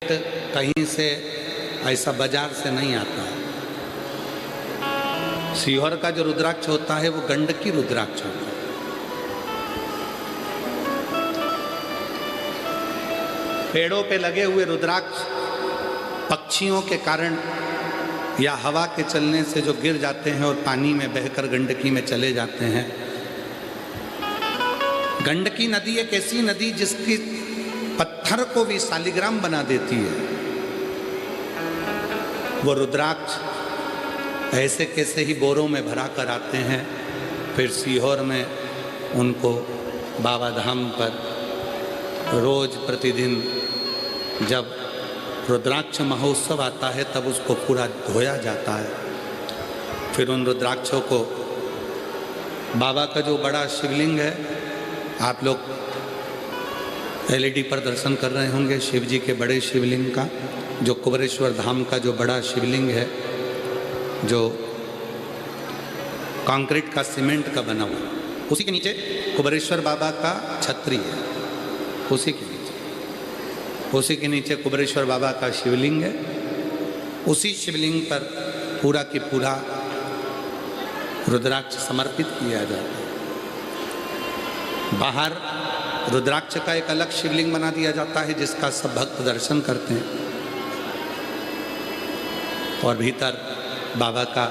कहीं से ऐसा बाजार से नहीं आता है। सीहोर का जो रुद्राक्ष होता है वो गंडकी रुद्राक्ष होता है। पेड़ों पे लगे हुए रुद्राक्ष पक्षियों के कारण या हवा के चलने से जो गिर जाते हैं और पानी में बहकर गंडकी में चले जाते हैं। गंडकी नदी एक ऐसी नदी जिसकी पत्थर को भी शालिग्राम बना देती है। वो रुद्राक्ष ऐसे कैसे ही बोरों में भरा कर आते हैं, फिर सीहोर में उनको बाबा धाम पर रोज प्रतिदिन जब रुद्राक्ष महोत्सव आता है तब उसको पूरा धोया जाता है। फिर उन रुद्राक्षों को बाबा का जो बड़ा शिवलिंग है, आप लोग एलईडी पर दर्शन कर रहे होंगे शिव जी के बड़े शिवलिंग का, जो कुबेरेश्वर धाम का जो बड़ा शिवलिंग है, जो कंक्रीट का सीमेंट का बना हुआ, उसी के नीचे कुबेरेश्वर बाबा का छतरी है। उसी के नीचे कुबेरेश्वर बाबा का शिवलिंग है। उसी शिवलिंग पर पूरा की पूरा रुद्राक्ष समर्पित किया जाता है। बाहर रुद्राक्ष का एक अलग शिवलिंग बना दिया जाता है जिसका सब भक्त दर्शन करते हैं, और भीतर बाबा का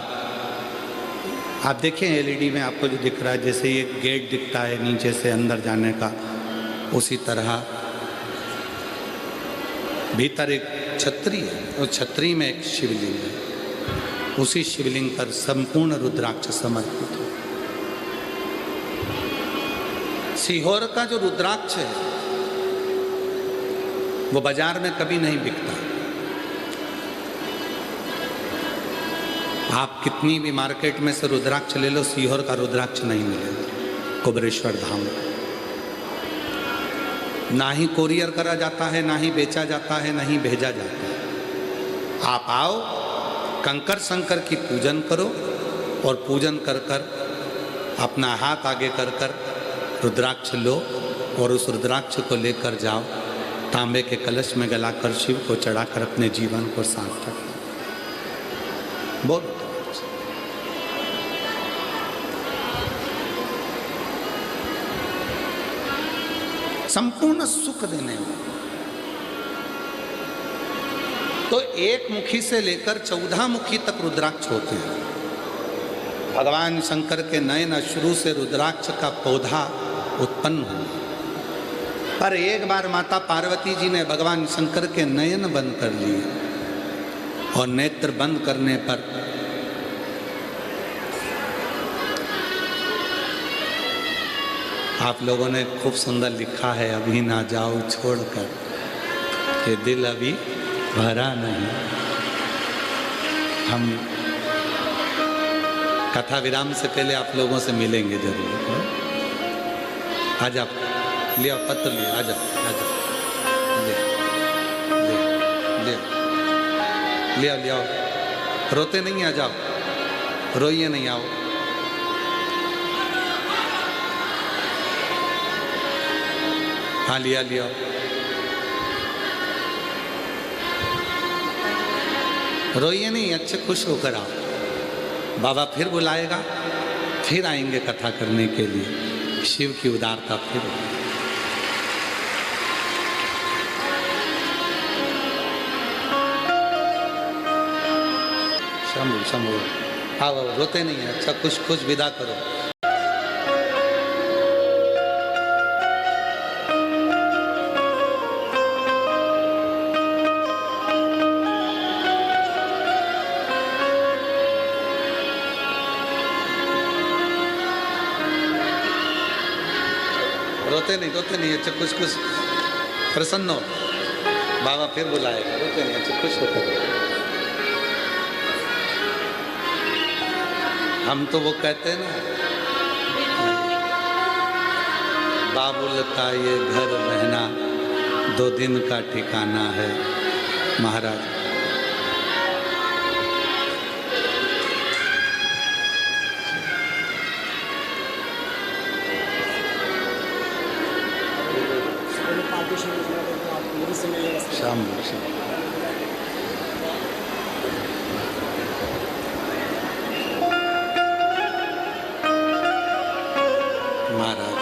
आप देखें एलईडी में आपको जो दिख रहा है, जैसे ये गेट दिखता है नीचे से अंदर जाने का, उसी तरह भीतर एक छतरी है और छतरी में एक शिवलिंग है। उसी शिवलिंग पर संपूर्ण रुद्राक्ष समर्पित है। सीहोर का जो रुद्राक्ष है वो बाजार में कभी नहीं बिकता। आप कितनी भी मार्केट में से रुद्राक्ष ले लो, सीहोर का रुद्राक्ष नहीं मिलेगा कुबेरेश्वर धाम। ना ही कोरियर करा जाता है, ना ही बेचा जाता है, ना ही भेजा जाता है। आप आओ, कंकर शंकर की पूजन करो और पूजन कर कर अपना हाथ आगे कर कर रुद्राक्ष लो और उस रुद्राक्ष को लेकर जाओ, तांबे के कलश में गलाकर शिव को चढ़ाकर अपने जीवन को सार्थक बोल। संपूर्ण सुख देने वाला। तो एक मुखी से लेकर 14 मुखी तक रुद्राक्ष होते हैं। भगवान शंकर के नयन शुरू से रुद्राक्ष का पौधा उत्पन्न हुआ, पर एक बार माता पार्वती जी ने भगवान शंकर के नयन बंद कर लिए और नेत्र बंद करने पर आप लोगों ने खूब सुंदर लिखा है, अभी ना जाओ छोड़कर कि दिल अभी भरा नहीं। हम कथा विराम से पहले आप लोगों से मिलेंगे जरूर। आ जाओ, लिया पत्र लिया, आ जाओ, आ जाओ, लिया लिया, रोते नहीं, आ जाओ, रोइए नहीं, आओ। हाँ लिया लिया। रोइए नहीं, अच्छे खुश होकर आओ। बाबा फिर बुलाएगा, फिर आएंगे कथा करने के लिए। शिव की उदारता फिर शंभु शंभु। आओ, रोते नहीं है, अच्छा खुश खुश विदा करो। रोते नहीं, अच्छा खुश खुश प्रसन्न हो। बाबा फिर बुलाएगा, रोते नहीं, अच्छा खुश होकर। हम तो वो कहते हैं ना, बाबुल का ये घर रहना 2 दिन का ठिकाना है महाराज। शाम महाराज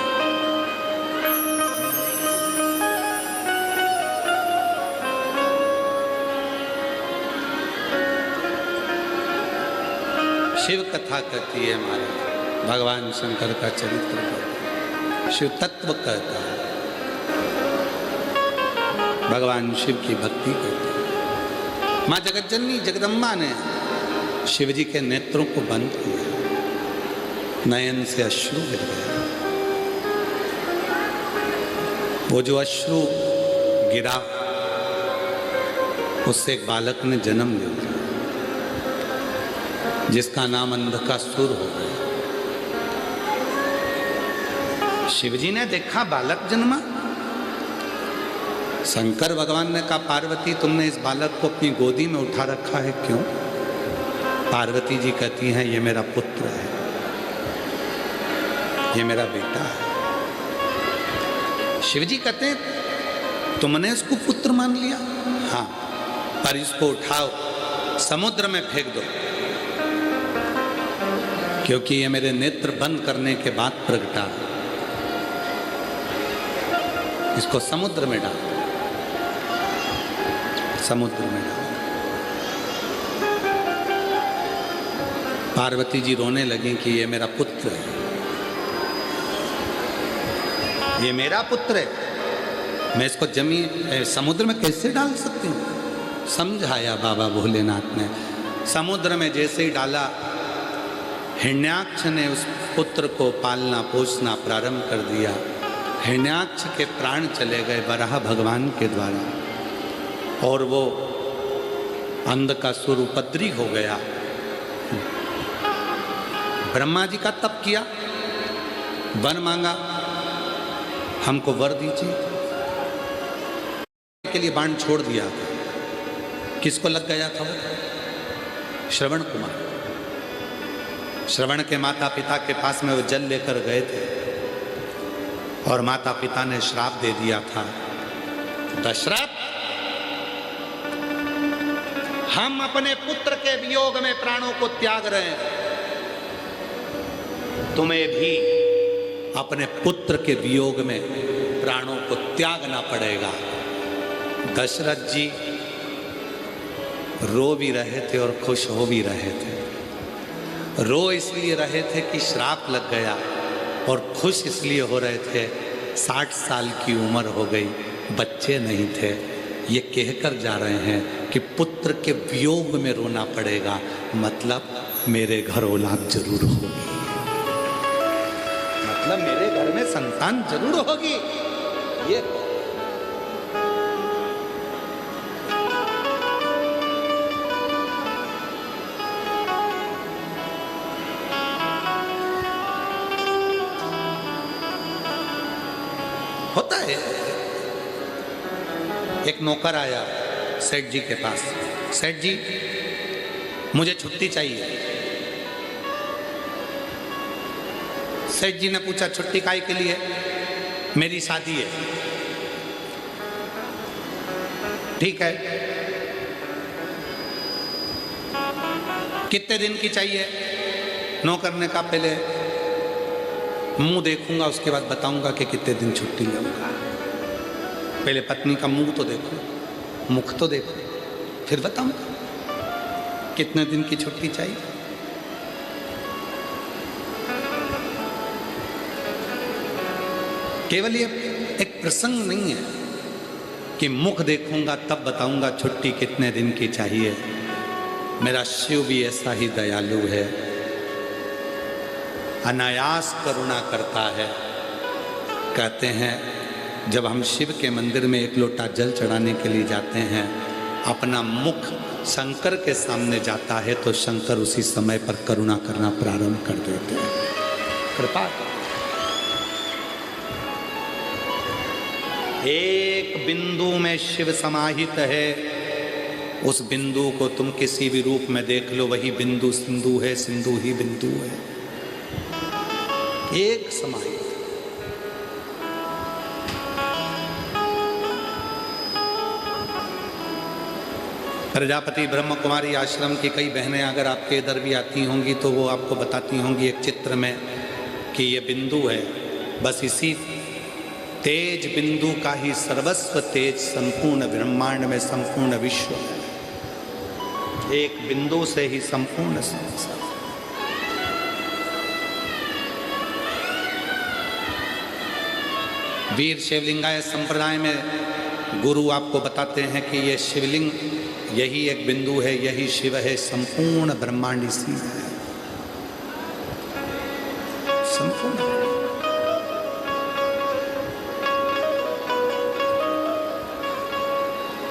शिव कथा कहती है महाराज, भगवान शंकर का चरित्र कहता है, शिव तत्व कहता है, भगवान शिव की भक्ति कहता है। माँ जगज्जननी जगदम्बा ने शिव जी के नेत्रों को बंद किया, नयन से अश्रु गिर गया। वो जो अश्रु गिरा उससे एक बालक ने जन्म ले लिया, जिसका नाम अंधकासुर हो गया। शिवजी ने देखा बालक जन्मा। शंकर भगवान ने कहा, पार्वती तुमने इस बालक को अपनी गोदी में उठा रखा है, क्यों? पार्वती जी कहती हैं, ये मेरा पुत्र है, ये मेरा बेटा है। शिवजी कहते हैं, तुमने इसको पुत्र मान लिया? हाँ, पर इसको उठाओ, समुद्र में फेंक दो, क्योंकि ये मेरे नेत्र बंद करने के बाद प्रगटा। इसको समुद्र में डाल, समुद्र में डाल। पार्वती जी रोने लगी कि ये मेरा पुत्र है, ये मेरा पुत्र है, मैं इसको जमीन समुद्र में कैसे डाल सकती हूँ? समझाया बाबा भोलेनाथ ने। समुद्र में जैसे ही डाला, हिरण्याक्ष ने उस पुत्र को पालना पोसना प्रारंभ कर दिया। हिरण्याक्ष के प्राण चले गए वराह भगवान के द्वारा, और वो अंधकासुर उपद्री हो गया। ब्रह्मा जी का तप किया, वर मांगा, हमको वर दीजिए, के लिए बाण छोड़ दिया। किसको लग गया था वो? श्रवण कुमार। श्रवण के माता पिता के पास में वो जल लेकर गए थे, और माता पिता ने श्राप दे दिया था, दशरथ हम अपने पुत्र के वियोग में प्राणों को त्याग रहे हैं, तुम्हें भी अपने पुत्र के वियोग में प्राणों को त्यागना पड़ेगा। दशरथ जी रो भी रहे थे और खुश हो भी रहे थे। रो इसलिए रहे थे कि श्राप लग गया, और खुश इसलिए हो रहे थे 60 साल की उम्र हो गई, बच्चे नहीं थे। ये कहकर जा रहे हैं कि पुत्र के वियोग में रोना पड़ेगा, मतलब मेरे घर औलाद जरूर होगी, मतलब मेरे घर में संतान जरूर होगी। ये होता है। एक नौकर आया सेठ जी के पास, सेठ जी मुझे छुट्टी चाहिए। सेठ जी ने पूछा, छुट्टी काहे के लिए? मेरी शादी है। ठीक है, कितने दिन की चाहिए? नौकर ने कहा, पहले मुंह देखूंगा, उसके बाद बताऊंगा कि कितने दिन छुट्टी लूंगा। पहले पत्नी का मुंह तो देखो, मुख तो देखो, फिर बताऊंगा कितने दिन की छुट्टी चाहिए। केवल ये एक प्रसंग नहीं है कि मुख देखूंगा तब बताऊंगा छुट्टी कितने दिन की चाहिए। मेरा शिव भी ऐसा ही दयालु है, अनायास करुणा करता है। कहते हैं जब हम शिव के मंदिर में एक लोटा जल चढ़ाने के लिए जाते हैं, अपना मुख शंकर के सामने जाता है तो शंकर उसी समय पर करुणा करना प्रारंभ कर देते हैं। कृपा एक बिंदु में शिव समाहित है, उस बिंदु को तुम किसी भी रूप में देख लो, वही बिंदु सिंधु है, सिंधु ही बिंदु है, एक समाहित। प्रजापति ब्रह्म कुमारी आश्रम की कई बहनें अगर आपके इधर भी आती होंगी तो वो आपको बताती होंगी एक चित्र में कि ये बिंदु है, बस इसी तेज बिंदु का ही सर्वस्व तेज संपूर्ण ब्रह्मांड में संपूर्ण विश्व है। एक बिंदु से ही संपूर्ण संसार। वीर शिवलिंगायत संप्रदाय में गुरु आपको बताते हैं कि ये शिवलिंग यही एक बिंदु है, यही शिव है, संपूर्ण ब्रह्मांड इसी है, संपूर्ण।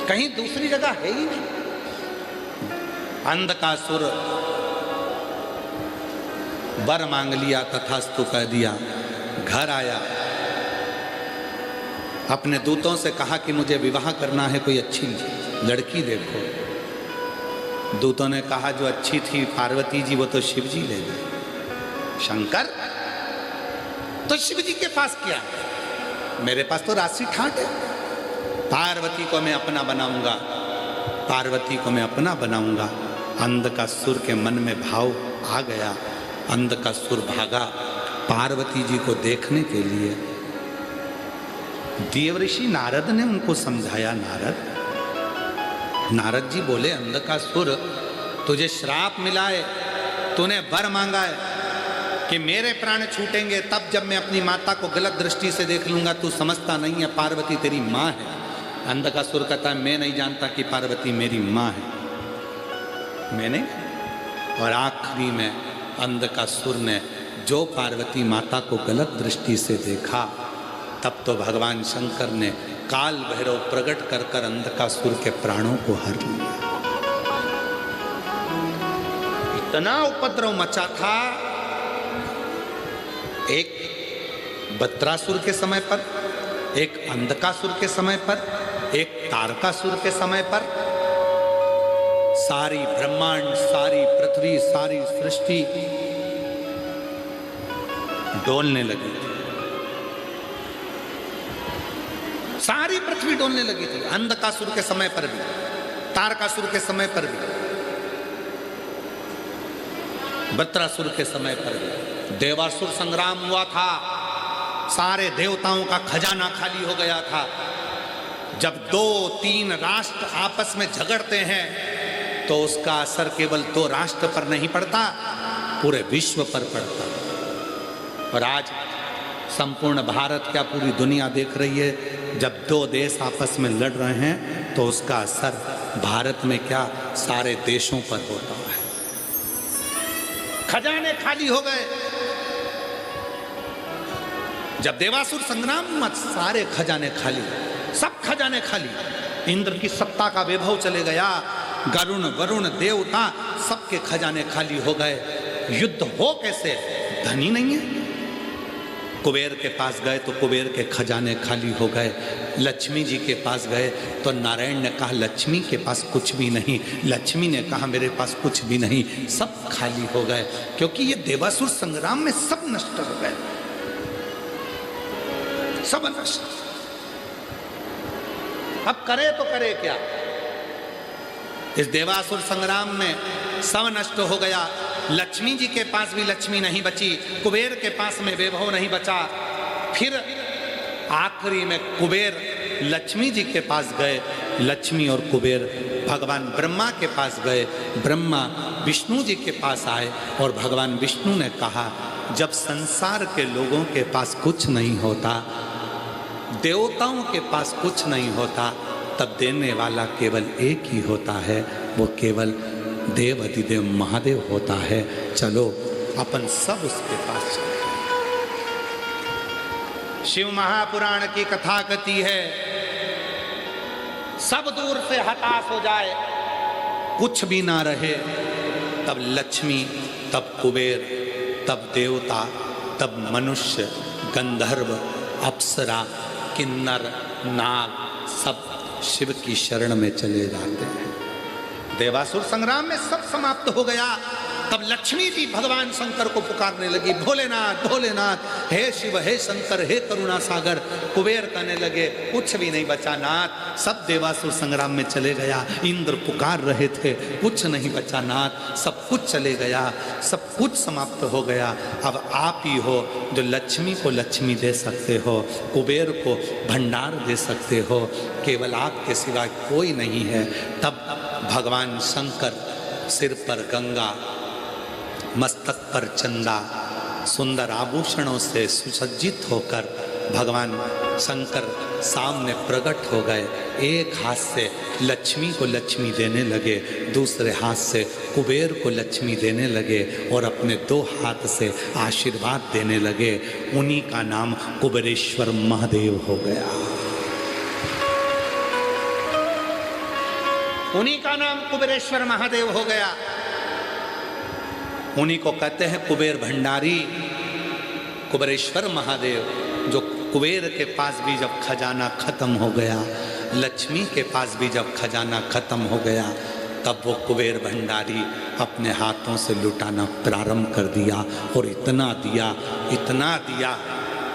कहीं दूसरी जगह है ही नहीं। अंधकासुर वर मांग लिया, तथास्तु कह दिया, घर आया, अपने दूतों से कहा कि मुझे विवाह करना है, कोई अच्छी लड़की देखो। दूतों ने कहा जो अच्छी थी पार्वती जी, वो तो शिव जी ले गए। शंकर तो शिव जी के पास क्या है, मेरे पास तो राशि ठाट है। पार्वती को मैं अपना बनाऊंगा, पार्वती को मैं अपना बनाऊंगा। अंधकासुर के मन में भाव आ गया, अंधकासुर भागा पार्वती जी को देखने के लिए। देवऋषि नारद ने उनको समझाया। नारद जी बोले, अंधकासुर तुझे श्राप मिला है, तूने वर मांगा है कि मेरे प्राण छूटेंगे तब जब मैं अपनी माता को गलत दृष्टि से देख लूंगा। तू समझता नहीं है, पार्वती तेरी माँ है। अंधकासुर कहता है मैं नहीं जानता कि पार्वती मेरी माँ है, मैंने। और आखिरी में अंधकासुर ने जो पार्वती माता को गलत दृष्टि से देखा, तब तो भगवान शंकर ने काल भैरव प्रकट कर कर अंधकासुर के प्राणों को हर लिया। इतना उपद्रव मचा था। एक बत्रासुर के समय पर, एक अंधकासुर के समय पर, एक तारकासुर के समय पर सारी ब्रह्मांड, सारी पृथ्वी, सारी सृष्टि डोलने लगी थी। सारी पृथ्वी डोलने लगी थी। अंधकासुर के समय पर भी, तारकासुर के समय पर भी, बत्रासुर के समय पर भी। देवासुर संग्राम हुआ था, सारे देवताओं का खजाना खाली हो गया था। जब 2-3 राष्ट्र आपस में झगड़ते हैं तो उसका असर केवल 2 राष्ट्र पर नहीं पड़ता, पूरे विश्व पर पड़ता। और आज संपूर्ण भारत, क्या पूरी दुनिया देख रही है। जब 2 देश आपस में लड़ रहे हैं तो उसका असर भारत में क्या सारे देशों पर होता है। खजाने खाली हो गए। जब देवासुर संग्राम हुआ, सारे खजाने खाली, सब खजाने खाली। इंद्र की सत्ता का वैभव चले गया, गरुण वरुण देवता सबके खजाने खाली हो गए। युद्ध हो कैसे, धनी नहीं है। कुबेर के पास गए तो कुबेर के खजाने खाली हो गए। लक्ष्मी जी के पास गए तो नारायण ने कहा लक्ष्मी के पास कुछ भी नहीं। लक्ष्मी ने कहा मेरे पास कुछ भी नहीं, सब खाली हो गए। क्योंकि ये देवासुर संग्राम में सब नष्ट हो गए, सब नष्ट। अब करे तो करे क्या। इस देवासुर संग्राम में सब नष्ट हो गया। लक्ष्मी जी के पास भी लक्ष्मी नहीं बची, कुबेर के पास में वैभव नहीं बचा। फिर आखिरी में कुबेर लक्ष्मी जी के पास गए, लक्ष्मी और कुबेर भगवान ब्रह्मा के पास गए। ब्रह्मा विष्णु जी के पास आए और भगवान विष्णु ने कहा जब संसार के लोगों के पास कुछ नहीं होता, देवताओं के पास कुछ नहीं होता, तब देने वाला केवल एक ही होता है, वो केवल देव अधिदेव महादेव होता है। चलो अपन सब उसके पास चलते हैं। शिव महापुराण की कथा कहती है सब दूर से हताश हो जाए, कुछ भी ना रहे, तब लक्ष्मी, तब कुबेर, तब देवता, तब मनुष्य, गंधर्व, अप्सरा, किन्नर, नाग सब शिव की शरण में चले जाते हैं। देवासुर संग्राम में सब समाप्त हो गया। तब लक्ष्मी जी भगवान शंकर को पुकारने लगी, भोलेनाथ भोलेनाथ, हे शिव हे शंकर हे करुणा सागर। कुबेर कहने लगे कुछ भी नहीं बचा नाथ, सब देवासुर संग्राम में चले गया। इंद्र पुकार रहे थे, कुछ नहीं बचा नाथ, सब कुछ चले गया, सब कुछ समाप्त हो गया। अब आप ही हो जो लक्ष्मी को लक्ष्मी दे सकते हो, कुबेर को भंडार दे सकते हो, केवल आपके सिवा कोई नहीं है। तब भगवान शंकर सिर पर गंगा, मस्तक पर चंदा, सुंदर आभूषणों से सुसज्जित होकर भगवान शंकर सामने प्रकट हो गए। एक हाथ से लक्ष्मी को लक्ष्मी देने लगे, दूसरे हाथ से कुबेर को लक्ष्मी देने लगे और अपने दो हाथ से आशीर्वाद देने लगे। उन्हीं का नाम कुबेरेश्वर महादेव हो गया। उन्हीं का नाम कुबेरेश्वर महादेव हो गया। उन्हीं को कहते हैं कुबेर भंडारी, कुबेरेश्वर महादेव, जो कुबेर के पास भी जब खजाना खत्म हो गया, लक्ष्मी के पास भी जब खजाना खत्म हो गया, तब वो कुबेर भंडारी अपने हाथों से लुटाना प्रारंभ कर दिया और इतना दिया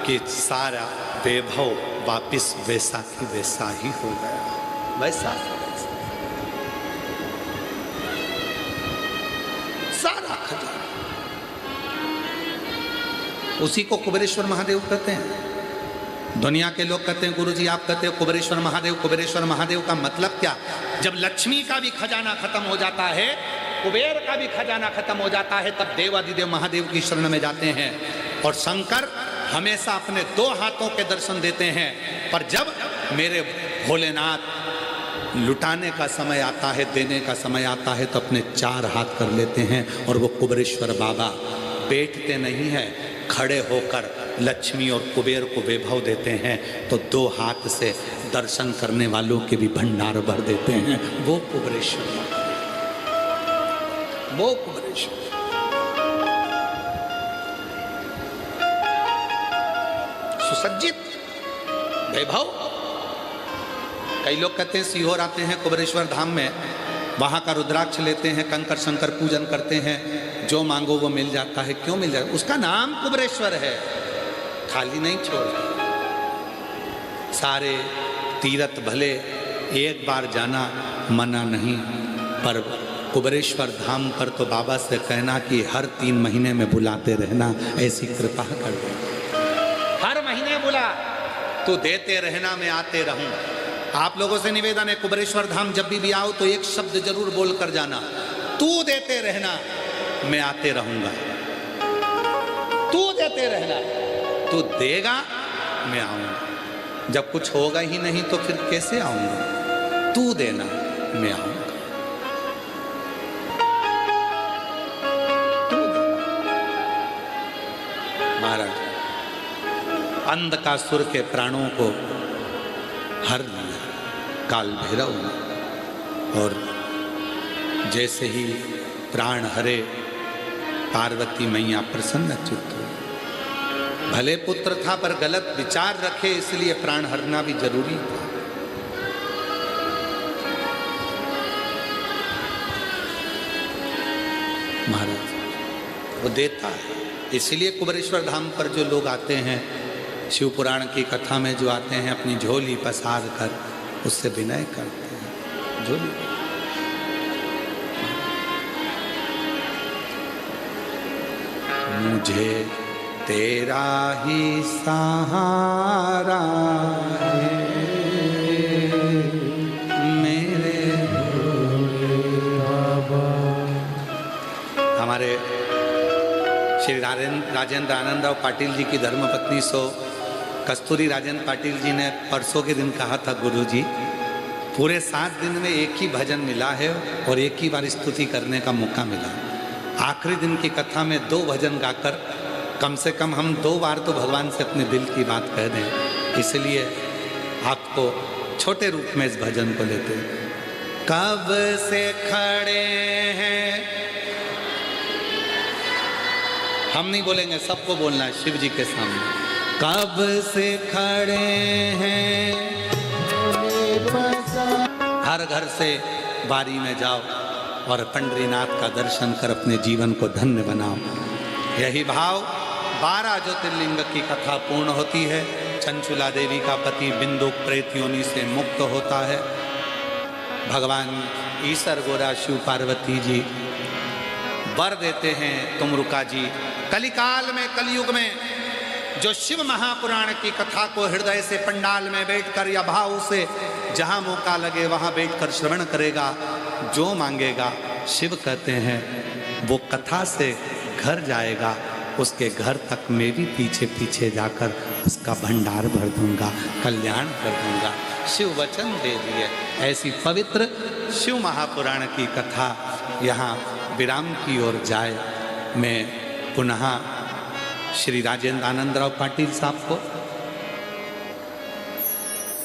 कि सारा वैभव वापिस वैसा की वैसा ही हो गया। वैसा सारा खजाना, उसी को कुबेरेश्वर महादेव कहते हैं। दुनिया के लोग कहते हैं गुरुजी आप कहते हो कुबेरेश्वर महादेव, कुबेरेश्वर महादेव का मतलब क्या? जब लक्ष्मी का भी खजाना खत्म हो जाता है, कुबेर का भी खजाना खत्म हो जाता है, तब देवादिदेव महादेव की शरण में जाते हैं। और शंकर हमेशा अपने दो हाथों के दर्शन देते हैं, पर जब मेरे भोलेनाथ लुटाने का समय आता है, देने का समय आता है, तो अपने चार हाथ कर लेते हैं और वो कुबेरेश्वर बाबा बैठते नहीं हैं, खड़े होकर लक्ष्मी और कुबेर को वैभव देते हैं। तो दो हाथ से दर्शन करने वालों के भी भंडार भर देते हैं। वो कुबेरेश्वर, वो कुबेरेश्वर। सुसज्जित वैभव। कई लोग कहते हैं सीहोर आते हैं कुबेरेश्वर धाम में, वहाँ का रुद्राक्ष लेते हैं, कंकर शंकर पूजन करते हैं, जो मांगो वो मिल जाता है। क्यों मिल जाता? उसका नाम कुबेरेश्वर है, खाली नहीं छोड़ता। सारे तीर्थ भले एक बार जाना मना नहीं, पर कुबेरेश्वर धाम पर तो बाबा से कहना कि हर 3 महीने में बुलाते रहना, ऐसी कृपा कर दे। हर महीने बुला, तो देते रहना, मैं आते रहूं। आप लोगों से निवेदन है, कुबेरेश्वर धाम जब भी आओ तो एक शब्द जरूर बोल कर जाना, तू देते रहना मैं आते रहूंगा। तू देते रहना, तू देगा मैं आऊंगा। जब कुछ होगा ही नहीं तो फिर कैसे आऊंगा? तू देना मैं आऊंगा। महाराज अंधकासुर के प्राणों को हर लिया काल भैरव ने, और जैसे ही प्राण हरे पार्वती मैया प्रसन्न चित्त हुई। भले पुत्र था पर गलत विचार रखे, इसलिए प्राण हरना भी जरूरी था। महाराज वो देता है, इसलिए कुबेरेश्वर धाम पर जो लोग आते हैं, शिव पुराण की कथा में जो आते हैं, अपनी झोली पसार कर उससे विनय करते हैं। झोली मुझे तेरा ही सहारा है मेरे बाबा। हमारे श्री राजेंद्र आनंदराव पाटिल जी की धर्मपत्नी कस्तूरी राजेंद्र पाटिल जी ने परसों के दिन कहा था, गुरुजी पूरे 7 दिन में एक ही भजन मिला है और एक ही बार स्तुति करने का मौका मिला। आखिरी दिन की कथा में 2 भजन गाकर कम से कम हम 2 बार तो भगवान से अपने दिल की बात कह दें। इसलिए आपको छोटे रूप में इस भजन को लेते हैं। कब से खड़े हैं, हम नहीं बोलेंगे, सबको बोलना है शिव जी के सामने। कब से खड़े हैं, हर घर से बारी में जाओ, और पंडरीनाथ का दर्शन कर अपने जीवन को धन्य बनाओ। यही भाव 12 ज्योतिर्लिंग की कथा पूर्ण होती है। चंचुला देवी का पति बिंदु प्रेत योनि से मुक्त होता है। भगवान ईश्वर गोरा शिव पार्वती जी वर देते हैं, तुम रुका जी। कलिकाल में, कलयुग में जो शिव महापुराण की कथा को हृदय से पंडाल में बैठकर या भाव से जहां मौका लगे वहां बैठकर श्रवण करेगा, जो मांगेगा शिव कहते हैं वो कथा से घर जाएगा। उसके घर तक मैं भी पीछे पीछे जाकर उसका भंडार भर दूंगा, कल्याण कर दूंगा। शिव वचन दे दिए। ऐसी पवित्र शिव महापुराण की कथा यहाँ विराम की ओर जाए। मैं पुनः श्री राजेंद्र आनंदराव पाटिल साहब को,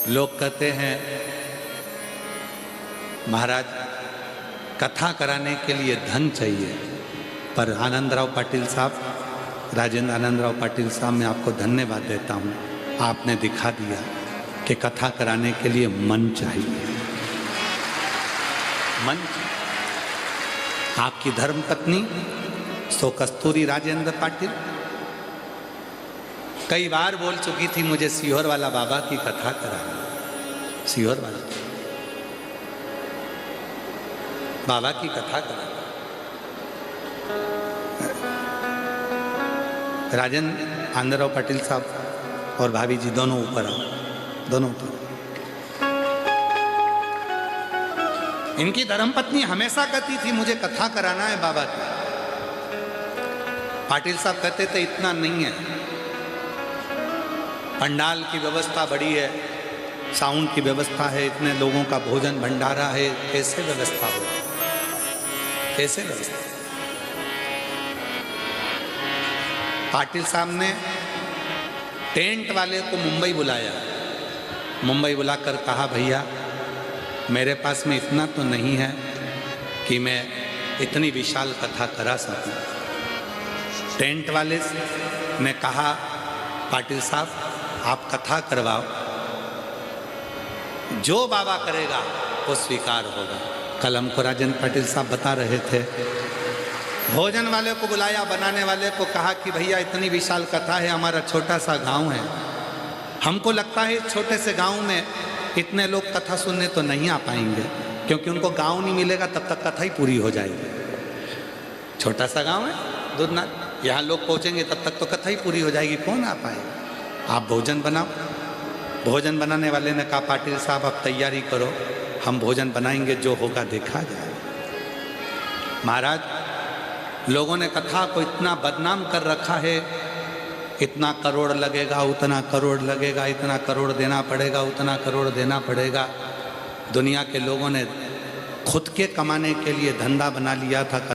लोग कहते हैं महाराज कथा कराने के लिए धन चाहिए, पर आनंदराव पाटिल साहब, राजेंद्र आनंदराव पाटिल साहब, मैं आपको धन्यवाद देता हूँ। आपने दिखा दिया कि कथा कराने के लिए मन चाहिए, मन। आपकी धर्मपत्नी सो कस्तूरी राजेंद्र पाटिल कई बार बोल चुकी थी मुझे सीहोर वाला बाबा की कथा कराना, सीहोर वाला बाबा की कथा कराना। राजेंद्र आनंदराव पाटिल साहब और भाभी जी दोनों ऊपर आओ, दोनों ऊपर। इनकी धर्मपत्नी हमेशा कहती थी मुझे कथा कराना है बाबा की। पाटिल साहब कहते थे इतना नहीं है, पंडाल की व्यवस्था बड़ी है, साउंड की व्यवस्था है, इतने लोगों का भोजन भंडारा है, कैसे व्यवस्था हो, कैसे व्यवस्था। पाटिल साहब ने टेंट वाले को मुंबई बुलाया, मुंबई बुलाकर कहा भैया मेरे पास में इतना तो नहीं है कि मैं इतनी विशाल कथा करा सकूं। टेंट वाले ने कहा पाटिल साहब आप कथा करवाओ, जो बाबा करेगा वो स्वीकार होगा। कल हमको राजेंद्र पाटिल साहब बता रहे थे, भोजन वाले को बुलाया, बनाने वाले को कहा कि भैया इतनी विशाल कथा है, हमारा छोटा सा गांव है, हमको लगता है इस छोटे से गांव में इतने लोग कथा सुनने तो नहीं आ पाएंगे, क्योंकि उनको गांव नहीं मिलेगा तब तक कथा ही पूरी हो जाएगी। छोटा सा गांव है दूधनाथ, यहाँ लोग पहुँचेंगे तब तक तो कथा ही पूरी हो जाएगी, कौन आ पाएगा। आप भोजन बनाओ। भोजन बनाने वाले ने कहा पाटिल साहब आप तैयारी करो, हम भोजन बनाएंगे, जो होगा देखा जाए। महाराज लोगों ने कथा को इतना बदनाम कर रखा है, इतना करोड़ लगेगा, उतना करोड़ लगेगा, इतना करोड़ देना पड़ेगा, उतना करोड़ देना पड़ेगा। दुनिया के लोगों ने खुद के कमाने के लिए धंधा बना लिया था।